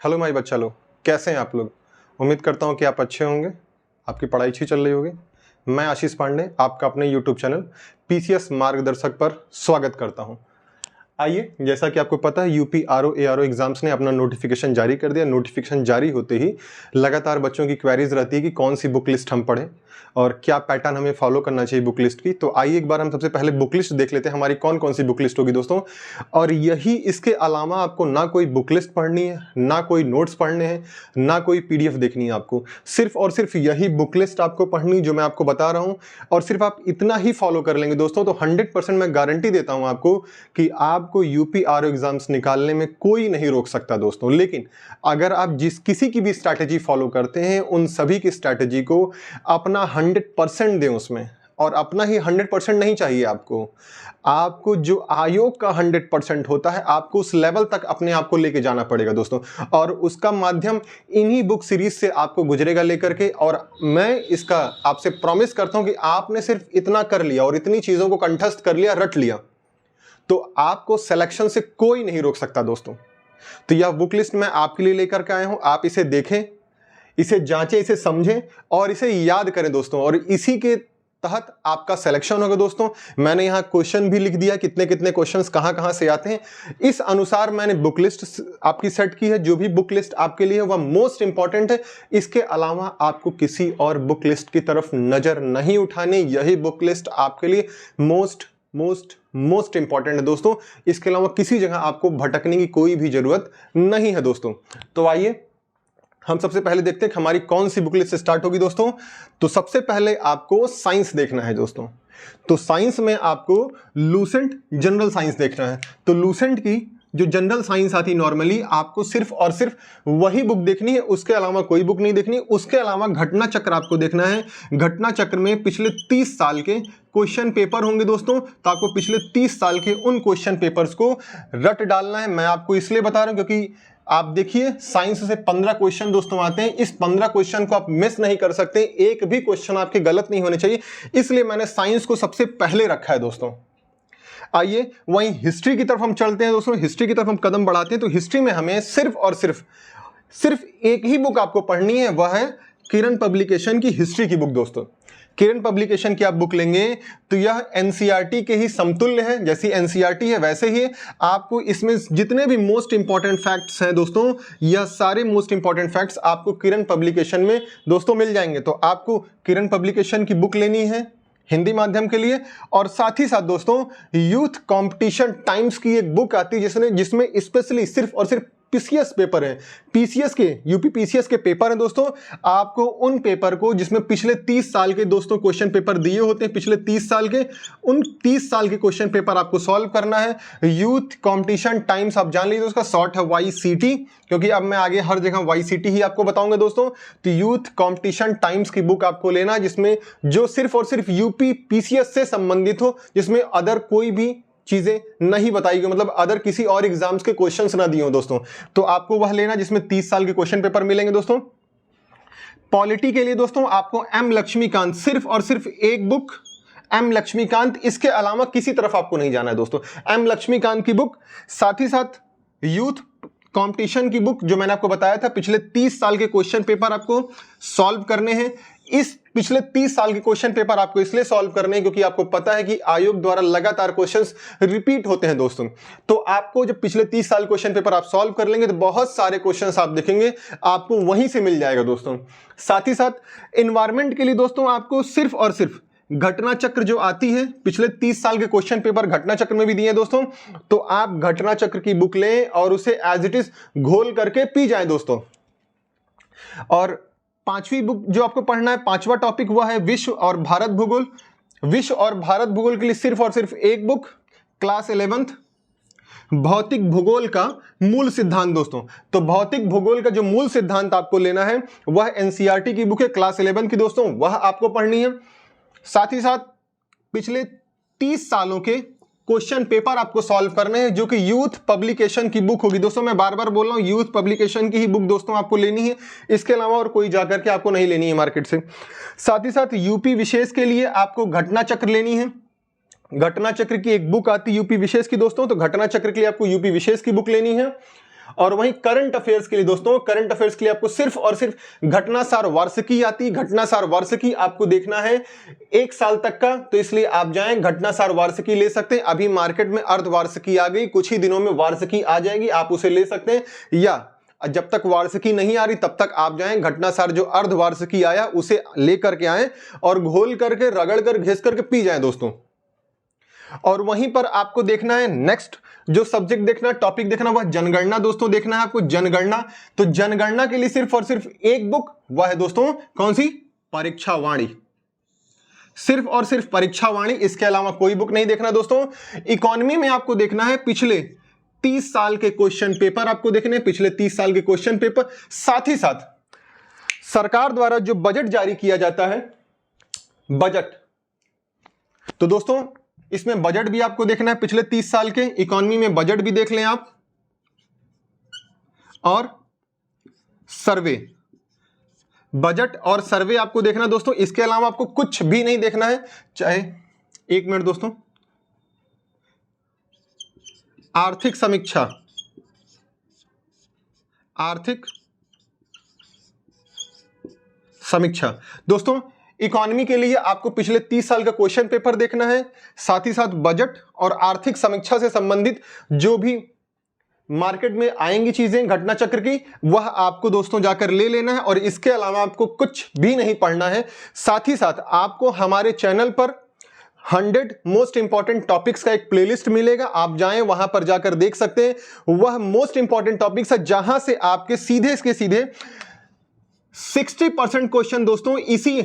Hello माई बच्चा लोग, कैसे हैं आप लोग। उम्मीद करता हूं कि आप अच्छे होंगे, आपकी पढ़ाई अच्छी चल रही होगी। मैं आशीष पांडे आपका अपने यूट्यूब चैनल पीसीएस मार्गदर्शक पर स्वागत करता हूं। आइए, जैसा कि आपको पता है यूपी आरओ एआरओ एग्जाम्स ने अपना नोटिफिकेशन जारी कर दिया। नोटिफिकेशन जारी होते ही लगातार बच्चों की क्वेरीज रहती है कि कौन सी बुक लिस्ट हम पढ़ें और क्या पैटर्न हमें फॉलो करना चाहिए बुक लिस्ट की। तो आइए एक बार हम सबसे पहले बुक लिस्ट देख लेते हैं, हमारी कौन कौन सी बुक लिस्ट होगी दोस्तों। और यही, इसके अलावा आपको ना कोई बुक लिस्ट पढ़नी है, ना कोई नोट्स पढ़ने हैं, ना कोई पीडीएफ देखनी है। आपको सिर्फ और सिर्फ यही बुक लिस्ट आपको पढ़नी जो मैं आपको बता रहा हूं, और सिर्फ आप इतना ही फॉलो कर लेंगे दोस्तों तो 100% मैं गारंटी देता हूं आपको कि आपको यूपी आरओ एग्जाम्स निकालने में कोई नहीं रोक सकता दोस्तों। लेकिन अगर आप किसी की भी स्ट्रैटेजी फॉलो करते हैं, उन सभी की स्ट्रैटेजी को अपना 100% दें उसमें, और अपना ही 100% नहीं चाहिए आपको जो आयोग का 100% होता है, आपको उस लेवल तक अपने आप को लेके जाना पड़ेगा दोस्तों। और उसका माध्यम इन्हीं बुक सीरीज से आपको गुजरेगा लेकर के। और मैं इसका आपसे प्रॉमिस करता हूं कि आपने सिर्फ इतना कर लिया और इतनी चीजों को कंठस्थ कर लिया, रट लिया, तो आपको सिलेक्शन से कोई नहीं रोक सकता दोस्तों। तो यह बुक लिस्ट मैं आपके लिए लेकर के आया हूं, आप इसे देखें, इसे जांचें, इसे समझें और इसे याद करें दोस्तों। और इसी के तहत आपका सिलेक्शन होगा दोस्तों। मैंने यहां क्वेश्चन भी लिख दिया, कितने कितने क्वेश्चंस कहां से आते हैं। इस अनुसार मैंने बुक लिस्ट आपकी सेट की है। जो भी बुक लिस्ट आपके लिए है वह मोस्ट इंपॉर्टेंट है। इसके अलावा आपको किसी और बुक लिस्ट की तरफ नजर नहीं उठानी। यही बुक लिस्ट आपके लिए मोस्ट इंपॉर्टेंट है दोस्तों। इसके अलावा किसी जगह आपको भटकने की कोई भी जरूरत नहीं है दोस्तों। तो आइए हम सबसे पहले देखते हैं कि हमारी कौन सी बुक लिस्ट स्टार्ट होगी दोस्तों। तो सबसे पहले आपको साइंस देखना है दोस्तों। तो साइंस में आपको लूसेंट जनरल साइंस देखना है। तो लूसेंट की जो जनरल साइंस आती नॉर्मली, आपको सिर्फ और सिर्फ वही बुक देखनी है, उसके अलावा कोई बुक नहीं देखनी। उसके अलावा घटना चक्र आपको देखना है। घटना चक्र में पिछले 30 साल के क्वेश्चन पेपर होंगे दोस्तों। तो आपको पिछले 30 साल के उन क्वेश्चन पेपर्स को रट डालना है। मैं आपको इसलिए बता रहा हूं क्योंकि आप देखिए, साइंस से 15 क्वेश्चन दोस्तों आते हैं। इस 15 क्वेश्चन को आप मिस नहीं कर सकते, एक भी क्वेश्चन आपके गलत नहीं होने चाहिए, इसलिए मैंने साइंस को सबसे पहले रखा है दोस्तों। आइए वहीं हिस्ट्री की तरफ हम चलते हैं दोस्तों। हिस्ट्री की तरफ हम कदम बढ़ाते हैं। तो हिस्ट्री में हमें सिर्फ और सिर्फ एक ही बुक आपको पढ़नी है, वह है किरण पब्लिकेशन की हिस्ट्री की बुक दोस्तों। किरण पब्लिकेशन की आप बुक लेंगे तो यह एनसीईआरटी के ही समतुल्य है। जैसी एनसीईआरटी है वैसे ही आपको इसमें जितने भी मोस्ट इंपॉर्टेंट फैक्ट्स हैं दोस्तों, यह सारे मोस्ट इंपॉर्टेंट फैक्ट्स आपको किरण पब्लिकेशन में दोस्तों मिल जाएंगे। तो आपको किरण पब्लिकेशन की बुक लेनी है हिंदी माध्यम के लिए। और साथ ही साथ दोस्तों यूथ कंपटीशन टाइम्स की एक बुक आती है जिसमें स्पेशली सिर्फ और सिर्फ पीसीएस पेपर है, पीसीएस के यूपी पीसीएस के पेपर हैं दोस्तों। आपको उन पेपर को जिसमें पिछले 30 साल के दोस्तों क्वेश्चन पेपर दिए होते हैं, पिछले 30 साल के, उन 30 साल के क्वेश्चन पेपर आपको सॉल्व करना है। यूथ कंपटीशन टाइम्स आप जान लीजिए, उसका शॉर्ट है वाईसीटी, क्योंकि अब मैं आगे हर जगह वाईसीटी ही आपको बताऊंगा दोस्तों। तो यूथ कंपटीशन टाइम्स की बुक आपको लेना है, जिसमें जो सिर्फ और सिर्फ यूपी पीसीएस से संबंधित हो, जिसमें अदर कोई भी चीजें नहीं बताई गई, मतलब अदर किसी और एग्जाम्स के क्वेश्चंस ना दिए हो दोस्तों। तो आपको वह लेना जिसमें 30 साल के क्वेश्चन पेपर मिलेंगे दोस्तों। पॉलिटी के लिए दोस्तों आपको एम लक्ष्मीकांत, सिर्फ और सिर्फ एक बुक एम लक्ष्मीकांत, इसके अलावा किसी तरफ आपको नहीं जाना है दोस्तों। एम लक्ष्मीकांत की बुक, साथ ही साथ यूथ कंपटीशन की बुक जो मैंने आपको बताया था, पिछले 30 साल के क्वेश्चन पेपर आपको सॉल्व करने हैं। इस पिछले 30 साल के क्वेश्चन पेपर आपको इसलिए सॉल्व करने हैं क्योंकि आपको पता है कि आयोग द्वारा लगातार क्वेश्चंस रिपीट होते हैं दोस्तों। तो आपको जब पिछले 30 साल क्वेश्चन पेपर आप सॉल्व कर लेंगे तो बहुत सारे क्वेश्चंस आप देखेंगे आपको वहीं से मिल जाएगा दोस्तों। साथ ही साथ एनवायरमेंट के लिए दोस्तों आपको सिर्फ और सिर्फ घटना चक्र जो आती है, पिछले 30 साल के क्वेश्चन पेपर घटना चक्र में भी दिए दोस्तों। तो आप घटना चक्र की बुक लें और उसे एज इट इज घोल करके पी जाए दोस्तों। और पांचवी बुक जो आपको पढ़ना है, पांचवा टॉपिक वह है विश्व और भारत भूगोल। विश्व और भारत भूगोल के लिए सिर्फ और सिर्फ एक बुक, क्लास 11th भौतिक भूगोल का मूल सिद्धांत दोस्तों। तो भौतिक भूगोल का जो मूल सिद्धांत आपको लेना है वह एनसीईआरटी की बुक है, क्लास 11 की दोस्तों, वह आपको पढ़नी है। साथ ही साथ पिछले 30 सालों के क्वेश्चन पेपर आपको सॉल्व करने हैं, जो कि यूथ पब्लिकेशन की बुक होगी दोस्तों। मैं बार बार बोल रहा हूं, यूथ पब्लिकेशन की ही बुक दोस्तों आपको लेनी है, इसके अलावा और कोई जाकर के आपको नहीं लेनी है मार्केट से। साथ ही साथ यूपी विशेष के लिए आपको घटना चक्र लेनी है। घटना चक्र की एक बुक आती है यूपी विशेष की दोस्तों, तो घटना चक्र के लिए आपको यूपी विशेष की बुक लेनी है। और वहीं करंट अफेयर्स के लिए दोस्तों, करंट अफेयर्स के लिए आपको सिर्फ और सिर्फ घटनासार वार्षिकी आती है। घटनासार वार्षिकी आपको देखना है 1 साल तक का, तो इसलिए आप जाएं घटनासार वार्षिकी ले सकते हैं। अभी मार्केट में अर्धवार्षिकी आ गई, कुछ ही दिनों में वार्षिकी आ जाएगी, आप उसे ले सकते हैं, या जब तक वार्षिकी नहीं आ रही तब तक आप जाएं घटनासार जो अर्धवार्षिकी आया उसे लेकर के आएं और घोल करके रगड़ कर घिस करके पी जाएं दोस्तों। और वहीं पर आपको देखना है नेक्स्ट जो सब्जेक्ट देखना, टॉपिक देखना, वह जनगणना दोस्तों देखना है आपको, जनगणना। तो जनगणना के लिए सिर्फ और सिर्फ एक बुक, वह है दोस्तों कौन सी, परीक्षावाणी, सिर्फ और सिर्फ परीक्षावाणी, इसके अलावा कोई बुक नहीं देखना दोस्तों। इकोनॉमी में आपको देखना है पिछले 30 साल के क्वेश्चन पेपर आपको देखने हैं, पिछले 30 साल के क्वेश्चन पेपर, साथ ही साथ सरकार द्वारा जो बजट जारी किया जाता है, बजट, तो दोस्तों इसमें बजट भी आपको देखना है पिछले 30 साल के, इकोनॉमी में बजट भी देख लें आप, और सर्वे, बजट और सर्वे आपको देखना है दोस्तों। इसके अलावा आपको कुछ भी नहीं देखना है, चाहे, एक मिनट दोस्तों, आर्थिक समीक्षा, आर्थिक समीक्षा दोस्तों, इकोनॉमी के लिए आपको पिछले 30 साल का क्वेश्चन पेपर देखना है, साथ ही साथ बजट और आर्थिक समीक्षा से संबंधित जो भी मार्केट में आएंगी चीजें घटना चक्र की, वह आपको दोस्तों जाकर ले लेना है, और इसके अलावा आपको कुछ भी नहीं पढ़ना है। साथ ही साथ आपको हमारे चैनल पर 100 मोस्ट इंपॉर्टेंट टॉपिक्स का एक प्लेलिस्ट मिलेगा, आप जाएं वहां पर जाकर देख सकते हैं। वह मोस्ट इंपॉर्टेंट टॉपिक्स है जहां से आपके सीधे के सीधे 60% क्वेश्चन दोस्तों इसी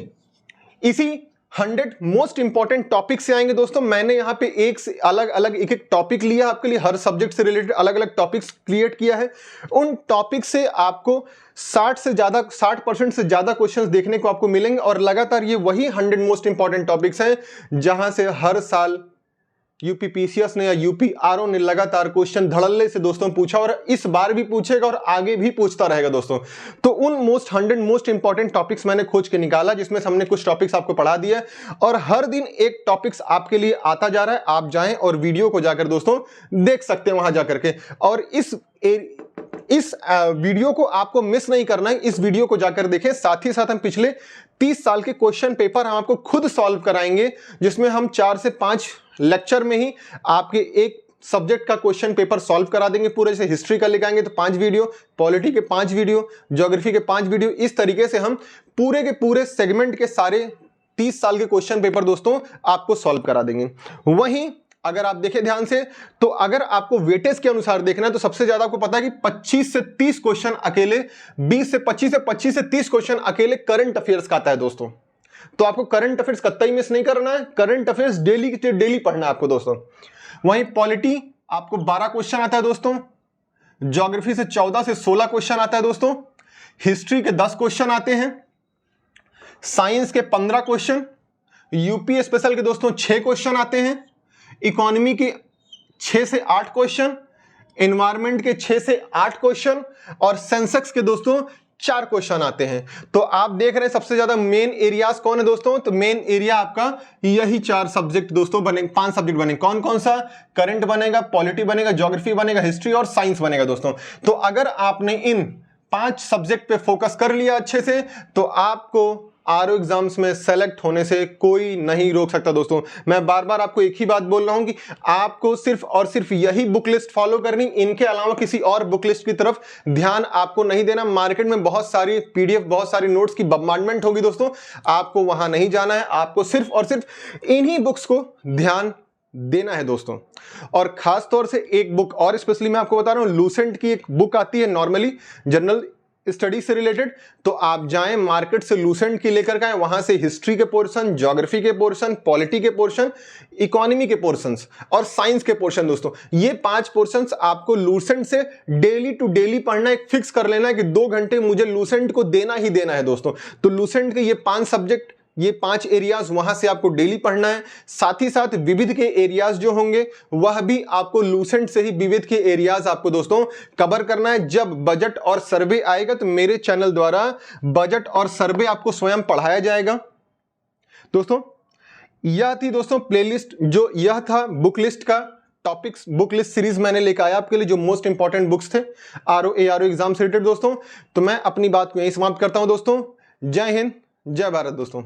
100 मोस्ट इंपॉर्टेंट टॉपिक से आएंगे दोस्तों। मैंने यहां पे एक से अलग अलग एक टॉपिक लिया आपके लिए, हर सब्जेक्ट से रिलेटेड अलग अलग टॉपिक्स क्रिएट किया है। उन टॉपिक से आपको 60% से ज्यादा क्वेश्चंस देखने को आपको मिलेंगे, और लगातार ये वही 100 मोस्ट इंपॉर्टेंट टॉपिक्स हैं जहां से हर साल यूपीपीसीएस ने या यूपीआरओ ने लगातार क्वेश्चन धड़ल्ले से दोस्तों पूछा, और इस बार भी पूछेगा और आगे भी पूछता रहेगा दोस्तों। तो उन 100 मोस्ट इंपॉर्टेंट टॉपिक्स मैंने खोज के निकाला, जिसमें से हमने कुछ टॉपिक्स आपको पढ़ा दिया, और हर दिन एक टॉपिक्स आपके लिए आता जा रहा है। आप जाएं और वीडियो को जाकर दोस्तों देख सकते हैं वहां जाकर के, और इस वीडियो को आपको मिस नहीं करना है, इस वीडियो को जाकर देखें। साथ ही साथ हम पिछले 30 साल के क्वेश्चन पेपर हम आपको खुद सॉल्व कराएंगे, जिसमें हम 4 से 5 लेक्चर में ही आपके एक सब्जेक्ट का क्वेश्चन पेपर सॉल्व करा देंगे पूरे। जैसे हिस्ट्री का लेकर आएंगे तो 5 वीडियो, पॉलिटी के 5 वीडियो, ज्योग्राफी के 5 वीडियो, इस तरीके से हम पूरे के पूरे सेगमेंट के सारे 30 साल के क्वेश्चन पेपर दोस्तों आपको सॉल्व करा देंगे। वहीं अगर आप देखें ध्यान से, तो अगर आपको वेटेज के अनुसार देखना है तो सबसे ज्यादा आपको पता है कि 25 से 30 क्वेश्चन अकेले, 20 से 25 से 30 क्वेश्चन अकेले करंट अफेयर्स का आता है दोस्तों। तो आपको करंट अफेयर्स कतई मिस नहीं करना है, करंट अफेयर्स डेली पढ़ना है आपको दोस्तों। वहीं पॉलिटी आपको 12 क्वेश्चन आता है दोस्तों, ज्योग्राफी से 14 से 16 क्वेश्चन आता है दोस्तों, हिस्ट्री के 10 क्वेश्चन आते हैं, साइंस के 15 क्वेश्चन, यूपी स्पेशल के दोस्तों 6 क्वेश्चन आते हैं, इकोनॉमी के 6 से 8 क्वेश्चन, एनवायरमेंट के 6 से 8 क्वेश्चन, और सेंसेक्स के दोस्तों 4 क्वेश्चन आते हैं। तो आप देख रहे हैं सबसे ज्यादा मेन एरियाज कौन है दोस्तों, तो मेन एरिया आपका यही 4 सब्जेक्ट दोस्तों बनेंगे, 5 सब्जेक्ट बनेंगे। कौन कौन सा, करंट बनेगा, पॉलिटी बनेगा, ज्योग्राफी बनेगा, हिस्ट्री और साइंस बनेगा दोस्तों। तो अगर आपने इन 5 सब्जेक्ट पे फोकस कर लिया अच्छे से, तो आपको आरओ एग्जाम्स में सेलेक्ट होने से कोई नहीं रोक सकता दोस्तों। मैं बार बार आपको एक ही बात बोल रहा हूं कि आपको सिर्फ और सिर्फ यही बुक लिस्ट फॉलो करनी, इनके अलावा किसी और बुक लिस्ट की तरफ ध्यान आपको नहीं देना। मार्केट में बहुत सारी पीडीएफ, बहुत सारी नोट्स की बम्बार्डमेंट होगी दोस्तों, आपको वहां नहीं जाना है, आपको सिर्फ और सिर्फ इन्हीं बुक्स को ध्यान देना है दोस्तों। और खास तौर से एक बुक और स्पेशली मैं आपको बता रहा हूं, लूसेंट की एक बुक आती है नॉर्मली जनरल स्टडी से रिलेटेड, तो आप जाएं मार्केट से लूसेंट की लेकर के आए, वहां से हिस्ट्री के पोर्शन, ज्योग्राफी के पोर्शन, पॉलिटी के पोर्शन, इकोनॉमी के पोर्शंस और साइंस के पोर्शन दोस्तों। ये 5 पोर्शंस आपको लूसेंट से डेली टू डेली पढ़ना, एक फिक्स कर लेना है कि 2 घंटे मुझे लूसेंट को देना ही देना है दोस्तों। तो लूसेंट के ये 5 सब्जेक्ट, ये 5 एरियाज वहां से आपको डेली पढ़ना है। साथ ही साथ विविध के एरियाज जो होंगे वह भी आपको लूसेंट से ही विविध के एरियाज आपको दोस्तों कवर करना है। जब बजट और सर्वे आएगा तो मेरे चैनल द्वारा बजट और सर्वे आपको स्वयं पढ़ाया जाएगा दोस्तों। यह थी दोस्तों प्लेलिस्ट, जो यह था बुक लिस्ट का टॉपिक्स बुक लिस्ट सीरीज मैंने लेकर आया आपके लिए, जो मोस्ट इंपॉर्टेंट बुक्स थे आरओ एआरओ एग्जाम से रिलेटेड दोस्तों। तो मैं अपनी बात को यहीं समाप्त करता हूं दोस्तों। जय हिंद, जय भारत दोस्तों।